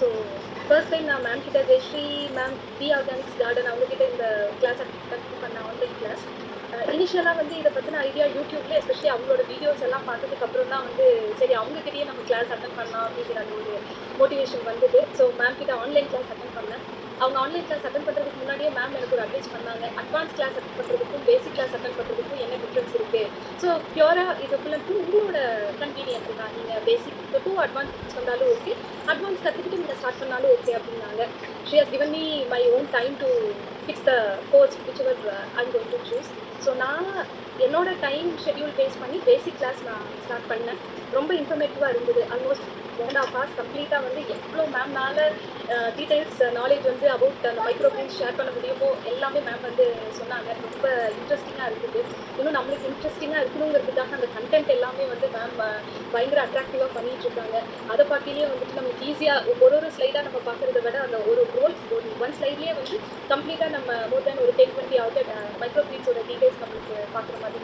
So first time நான் ma'am கிட்ட Jayashree ma'am T organics garden அவங்ககிட்ட இந்த கிளாஸ் அட்டன் பண்ண ஆன்லைன் கிளாஸ். இனிஷியலாக வந்து இதை பற்றின ஐடியா யூடியூப்ல எஸ்பெஷலி அவங்களோட வீடியோஸ் எல்லாம் பார்த்ததுக்கப்புறம் தான் வந்து சரி அவங்ககிட்டயே நம்ம கிளாஸ் அட்டன் பண்ணலாம் அப்படிங்கிற அந்த ஒரு மோட்டிவேஷன் வந்தது. ஸோ மேம் கிட்ட ஆன்லைன் கிளாஸ் அட்டன் பண்ணேன். அவங்க ஆன்லைன் கிளாஸ் அட்டன் பண்ணுறதுக்கு முன்னாடியே மேம் எனக்கு ஒரு அட்வைஸ் பண்ணாங்க. அட்வான்ஸ் கிளாஸ் அட்டன் பண்ணுறதுக்கும் பேசிக் கிளாஸ் அட்டன் பண்ணுறதுக்கும் என்ன டிஃப்ரென்ஸ் இருக்குது. ஸோ பியூராக இது ஃபுல் அண்ட் ஃபுல் உங்களோட கன்வீனியன்ட் தான். நீங்கள் பேசிக் டூ அட்வான்ஸ் வந்தாலும் ஓகே, அட்வான்ஸ் கற்றுக்கிட்டு நீங்கள் ஸ்டார்ட் பண்ணாலும் ஓகே அப்படின்னாங்க. She has given me my own time to fix the course which ever I'm going to choose. So நான் என்னோட டைம் ஷெட்யூல் பேஸ் பண்ணி பேசிக் கிளாஸ் நான் ஸ்டார்ட் பண்ணேன். ரொம்ப இன்ஃபர்மேட்டிவாக இருந்தது. ஆல்மோஸ்ட் 1.5 hours கம்ப்ளீட்டாக வந்து எவ்வளோ மேம்னால டீட்டெயில்ஸ் நாலேஜ் வந்து அபவுட் அந்த மைக்ரோ கிரீன்ஸ் ஷேர் பண்ண முடியுமோ எல்லாமே மேம் வந்து சொன்னாங்க. ரொம்ப இன்ட்ரெஸ்டிங்காக இருக்குது. இன்னும் நம்மளுக்கு இன்ட்ரெஸ்டிங்காக இருக்கணுங்கிறதுக்காக அந்த கண்டென்ட் எல்லாமே வந்து மேம் பயங்கர அட்ராக்டிவாக பண்ணிட்டு இருக்காங்க. அதை பார்த்திலே வந்துட்டு நமக்கு ஈஸியாக ஒரு ஸ்லைடாக நம்ம பார்க்குறத விட அந்த ஒரு ஒன் ஸ்லைட்லேயே வந்து கம்ப்ளீட்டாக நம்ம மோர் தேன் ஒரு 10-20 மைக்ரோ கிரீன்ஸோட டீட்டெயில்ஸ் நம்மளுக்கு பார்க்குற மாதிரி